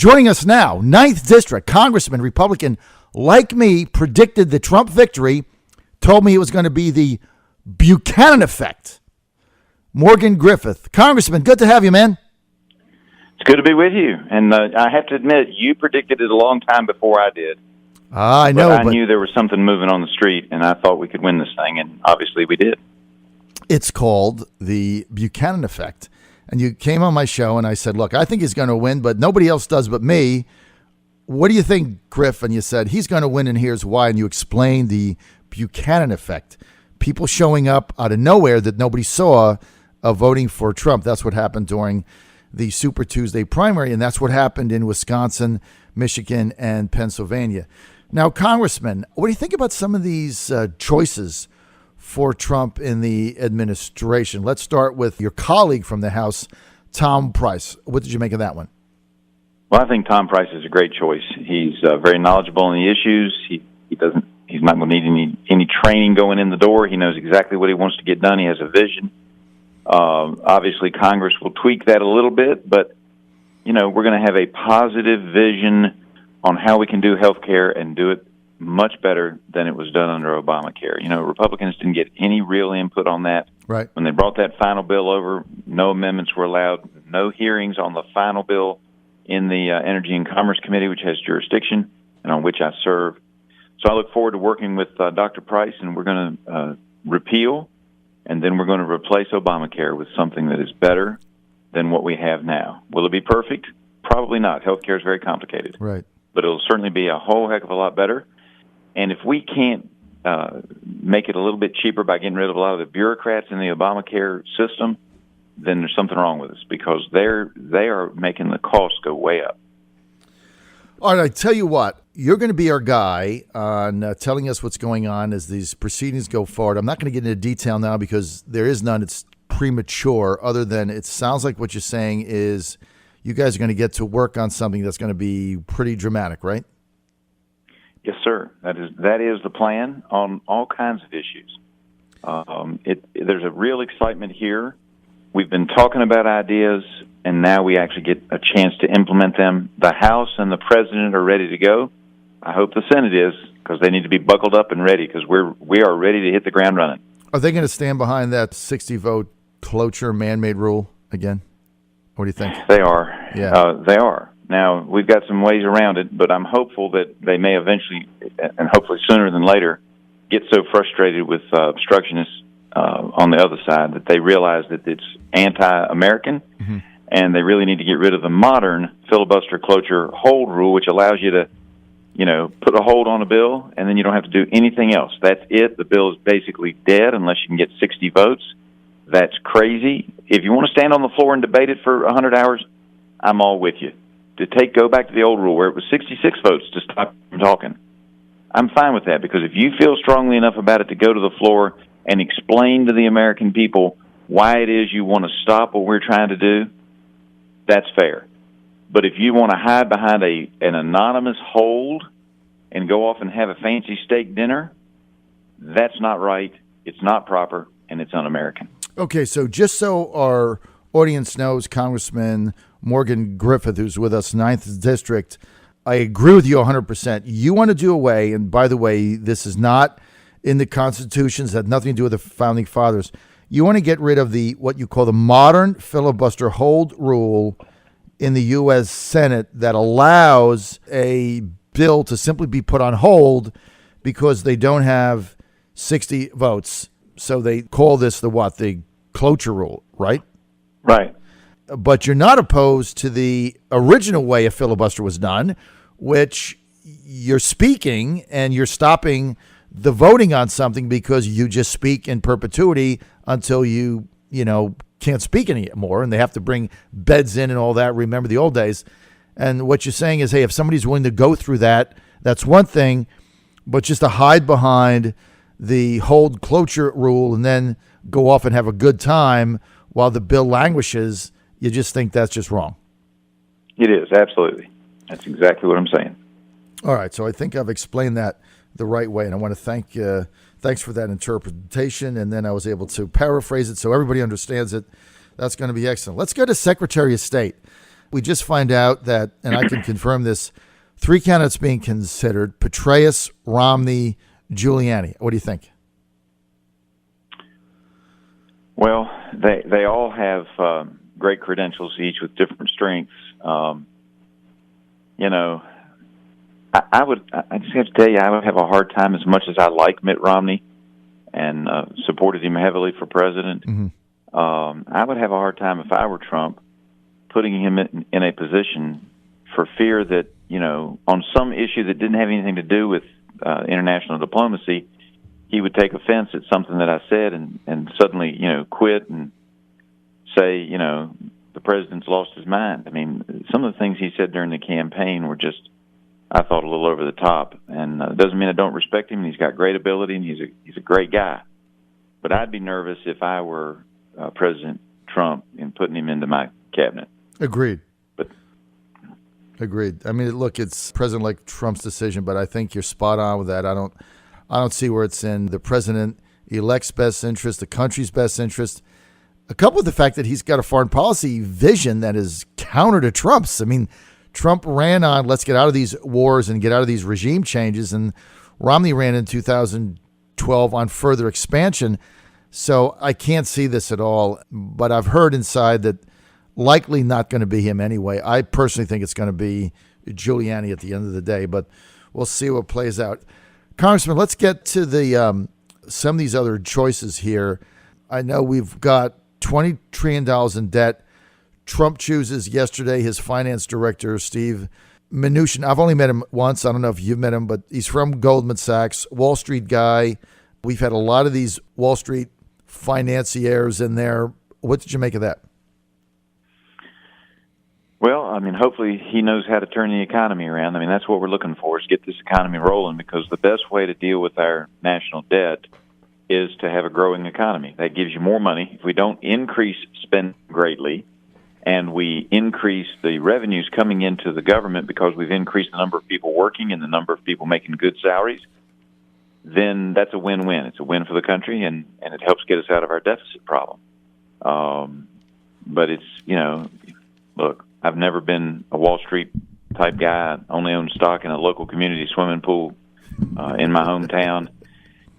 Joining us now, 9th District Congressman, Republican, like me, predicted the Trump victory, told me it was going to be the Buchanan effect. Morgan Griffith. Congressman, good to have you, man. It's good to be with you. And I have to admit, you predicted it a long time before I did. I know, but I knew there was something moving on the street, and I thought we could win this thing, and obviously we did. It's called the Buchanan effect. And you came on my show, and I said, look, I think he's going to win, but nobody else does but me. What do you think, Griff? And you said, he's going to win, and here's why. And you explained the Buchanan effect. People showing up out of nowhere that nobody saw voting for Trump. That's what happened during the Super Tuesday primary, and that's what happened in Wisconsin, Michigan, and Pennsylvania. Now, Congressman, what do you think about some of these choices for Trump in the administration? Let's start with your colleague from the House, Tom Price. What did you make of that one? Well, I think Tom Price is a great choice. He's very knowledgeable on the issues. He's not going to need any training going in the door. He knows exactly what he wants to get done. He has a vision. Obviously, Congress will tweak that a little bit, but we're going to have a positive vision on how we can do health care and do it much better than it was done under Obamacare. Republicans didn't get any real input on that. Right. When they brought that final bill over, no amendments were allowed, no hearings on the final bill in the Energy and Commerce Committee, which has jurisdiction and on which I serve. So I look forward to working with Dr. Price, and we're going to repeal, and then we're going to replace Obamacare with something that is better than what we have now. Will it be perfect? Probably not. Healthcare is very complicated. Right. But it'll certainly be a whole heck of a lot better. And if we can't make it a little bit cheaper by getting rid of a lot of the bureaucrats in the Obamacare system, then there's something wrong with us, because they are making the costs go way up. All right, I tell you what, you're going to be our guy on telling us what's going on as these proceedings go forward. I'm not going to get into detail now because there is none. It's premature, other than it sounds like what you're saying is you guys are going to get to work on something that's going to be pretty dramatic, right? Yes, sir. That is the plan on all kinds of issues. There's a real excitement here. We've been talking about ideas, and now we actually get a chance to implement them. The House and the President are ready to go. I hope the Senate is, because they need to be buckled up and ready, because we are ready to hit the ground running. Are they going to stand behind that 60-vote cloture man-made rule again? What do you think? They are. Yeah. They are. Now, we've got some ways around it, but I'm hopeful that they may eventually, and hopefully sooner than later, get so frustrated with obstructionists on the other side that they realize that it's anti-American, mm-hmm. and they really need to get rid of the modern filibuster cloture hold rule, which allows you to, put a hold on a bill, and then you don't have to do anything else. That's it. The bill is basically dead unless you can get 60 votes. That's crazy. If you want to stand on the floor and debate it for 100 hours, I'm all with you. Go back to the old rule where it was 66 votes to stop from talking. I'm fine with that, because if you feel strongly enough about it to go to the floor and explain to the American people why it is you want to stop what we're trying to do, that's fair. But if you want to hide behind an anonymous hold and go off and have a fancy steak dinner, that's not right, it's not proper, and it's un-American. Okay, so just so our audience knows, Congressman Morgan Griffith, who's with us, 9th District, I agree with you 100%. You want to do away, and by the way, this is not in the constitutions, had nothing to do with the Founding Fathers. You want to get rid of what you call the modern filibuster hold rule in the U.S. Senate that allows a bill to simply be put on hold because they don't have 60 votes. So they call this the cloture rule, right? Right. But you're not opposed to the original way a filibuster was done, which you're speaking and you're stopping the voting on something because you just speak in perpetuity until you can't speak anymore, and they have to bring beds in and all that. Remember the old days. And what you're saying is, hey, if somebody's willing to go through that, that's one thing, but just to hide behind the hold cloture rule and then go off and have a good time while the bill languishes, you just think that's just wrong. It is, absolutely. That's exactly what I'm saying. All right, so I think I've explained that the right way, and I want to thanks for that interpretation, and then I was able to paraphrase it so everybody understands it. That's going to be excellent. Let's go to Secretary of State. We just find out that, and I can confirm this, 3 candidates being considered: Petraeus, Romney, Giuliani. What do you think? Well, they all have great credentials, each with different strengths. I just have to tell you, I would have a hard time, as much as I like Mitt Romney and supported him heavily for president. Mm-hmm. I would have a hard time, if I were Trump, putting him in a position for fear that, on some issue that didn't have anything to do with international diplomacy, he would take offense at something that I said and suddenly, quit and say, the president's lost his mind. I mean, some of the things he said during the campaign were just, I thought, a little over the top. And it doesn't mean I don't respect him. He's got great ability, and he's a great guy. But I'd be nervous if I were President Trump in putting him into my cabinet. Agreed. But agreed. I mean, look, it's President-elect Trump's decision, but I think you're spot on with that. I don't see where it's in the president-elect's best interest, the country's best interest. Coupled with the fact that he's got a foreign policy vision that is counter to Trump's. I mean, Trump ran on, let's get out of these wars and get out of these regime changes, and Romney ran in 2012 on further expansion. So I can't see this at all, but I've heard inside that likely not going to be him anyway. I personally think it's going to be Giuliani at the end of the day, but we'll see what plays out. Congressman, let's get to the some of these other choices here. I know we've got $20 trillion in debt. Trump chooses yesterday his finance director, Steve Mnuchin. I've only met him once. I don't know if you've met him, but he's from Goldman Sachs, Wall Street guy. We've had a lot of these Wall Street financiers in there. What did you make of that? Well, I mean, hopefully he knows how to turn the economy around. I mean, that's what we're looking for, is get this economy rolling, because the best way to deal with our national debt is to have a growing economy. That gives you more money. If we don't increase spending greatly and we increase the revenues coming into the government because we've increased the number of people working and the number of people making good salaries, then that's a win-win. It's a win for the country, and it helps get us out of our deficit problem. But it's, look, I've never been a Wall Street type guy. I only own stock in a local community swimming pool in my hometown.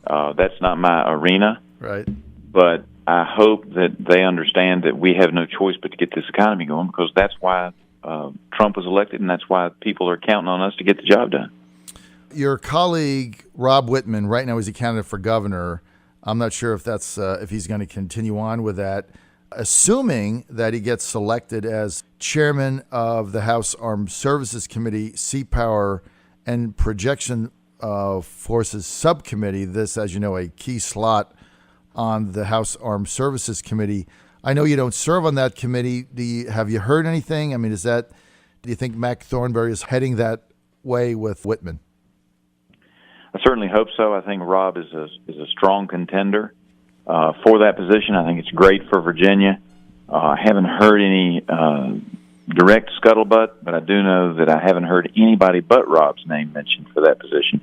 That's not my arena. Right. But I hope that they understand that we have no choice but to get this economy going, because that's why Trump was elected, and that's why people are counting on us to get the job done. Your colleague, Rob Whitman, right now he's a candidate for governor. I'm not sure if that's if he's going to continue on with that. Assuming that he gets selected as chairman of the House Armed Services Committee, Sea Power and Projection Forces Subcommittee, this, as you know, a key slot on the House Armed Services Committee. I know you don't serve on that committee. Have you heard anything? I mean, do you think Mac Thornberry is heading that way with Whitman? I certainly hope so. I think Rob is a strong contender for that position. I think it's great for Virginia. I haven't heard any direct scuttlebutt, but I do know that I haven't heard anybody but Rob's name mentioned for that position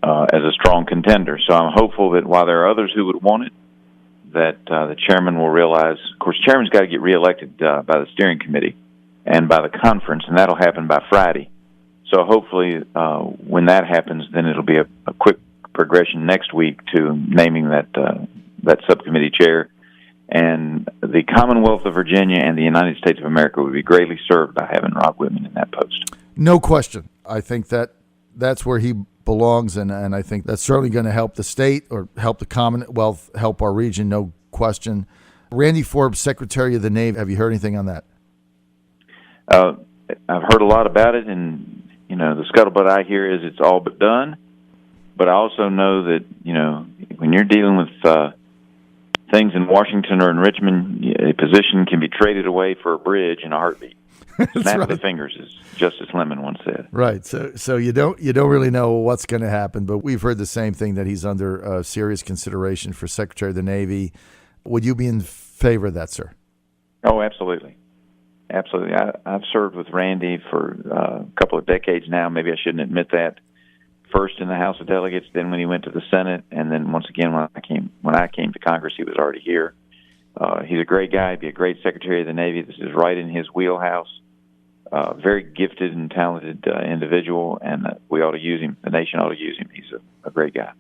as a strong contender. So I'm hopeful that while there are others who would want it, that the chairman will realize, of course, chairman's got to get reelected by the steering committee and by the conference, and that'll happen by Friday. So hopefully when that happens, then it'll be a quick progression next week to naming that subcommittee chair. And the Commonwealth of Virginia and the United States of America would be greatly served by having Rob Whitman in that post. No question. I think that's where he belongs, and I think that's certainly going to help the state or help the Commonwealth, help our region, no question. Randy Forbes, Secretary of the Navy, have you heard anything on that? I've heard a lot about it, and the scuttlebutt I hear is it's all but done. But I also know that, when you're dealing with things in Washington or in Richmond, a position can be traded away for a bridge in a heartbeat. Snap of the fingers, as Justice Lemon once said. Right. So you don't really know what's going to happen, but we've heard the same thing, that he's under serious consideration for Secretary of the Navy. Would you be in favor of that, sir? Oh, absolutely. Absolutely. I've served with Randy for a couple of decades now. Maybe I shouldn't admit that. First in the House of Delegates, then when he went to the Senate, and then once again when I came to Congress, he was already here. He's a great guy. He'd be a great Secretary of the Navy. This is right in his wheelhouse. very gifted and talented individual, and we ought to use him. The nation ought to use him. He's a great guy.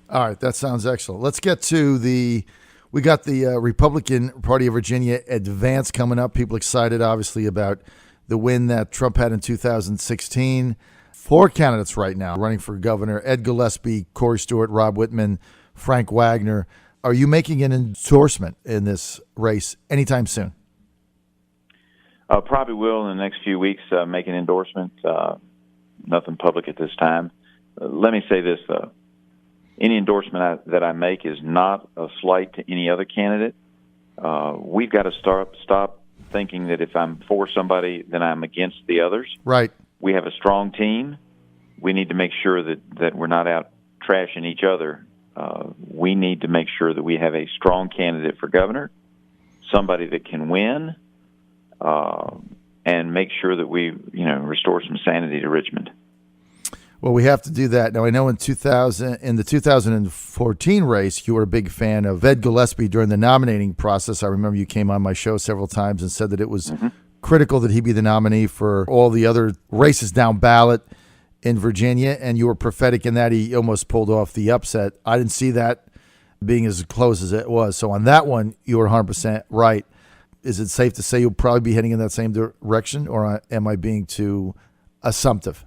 All right, that sounds excellent. Let's get to we got the Republican Party of Virginia advance coming up. People excited, obviously, about the win that Trump had in 2016. 4 candidates right now running for governor: Ed Gillespie, Corey Stewart, Rob Whitman, Frank Wagner. Are you making an endorsement in this race anytime soon? Probably will in the next few weeks make an endorsement. Nothing public at this time. Let me say this, though. Any endorsement that I make is not a slight to any other candidate. We've got to stop thinking that if I'm for somebody, then I'm against the others. Right. We have a strong team. We need to make sure that we're not out trashing each other. We need to make sure that we have a strong candidate for governor, somebody that can win, and make sure that we, restore some sanity to Richmond. Well, we have to do that. Now, I know in the 2014 race, you were a big fan of Ed Gillespie during the nominating process. I remember you came on my show several times and said that it was critical that he be the nominee for all the other races down ballot in Virginia, and you were prophetic in that he almost pulled off the upset. I didn't see that being as close as it was. So on that one, you were 100% right. Is it safe to say you'll probably be heading in that same direction, or am I being too assumptive?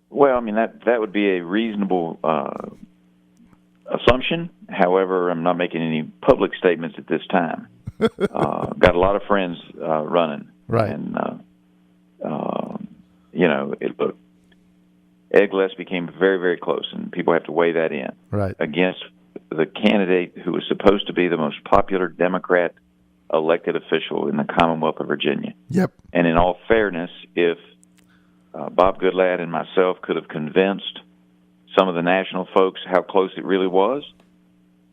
Well, I mean, that would be a reasonable assumption. However, I'm not making any public statements at this time. Got a lot of friends running. Right. And, look, Ed Gillespie came very, very close, and people have to weigh that in. Right. Against the candidate who was supposed to be the most popular Democrat elected official in the Commonwealth of Virginia. Yep. And in all fairness, if Bob Goodlatte and myself could have convinced some of the national folks how close it really was,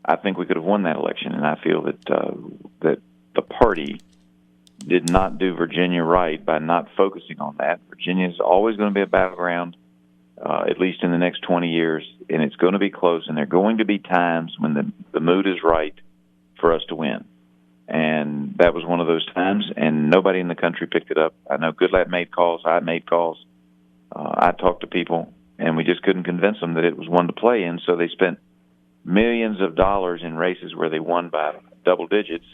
I think we could have won that election. And I feel that that the party did not do Virginia right by not focusing on that. Virginia is always going to be a battleground, at least in the next 20 years, and it's going to be close. And there are going to be times when the mood is right for us to win. And that was one of those times, and nobody in the country picked it up. I know Goodlatte made calls. I made calls. I talked to people, and we just couldn't convince them that it was one to play in. So they spent millions of dollars in races where they won by double digits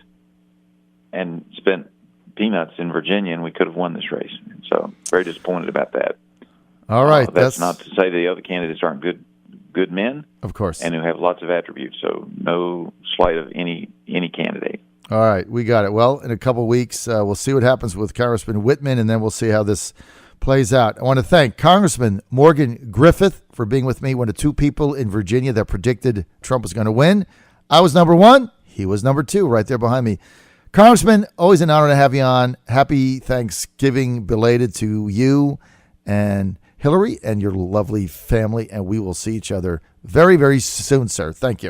and spent peanuts in Virginia, and we could have won this race. So very disappointed about that. All right. That's not to say the other candidates aren't good men. Of course. And who have lots of attributes. So no slight of any candidate. All right, we got it. Well, in a couple of weeks, we'll see what happens with Congressman Whitman, and then we'll see how this plays out. I want to thank Congressman Morgan Griffith for being with me, one of 2 people in Virginia that predicted Trump was going to win. I was number 1. He was number 2, right there behind me. Congressman, always an honor to have you on. Happy Thanksgiving belated to you and Hillary and your lovely family, and we will see each other very, very soon, sir. Thank you.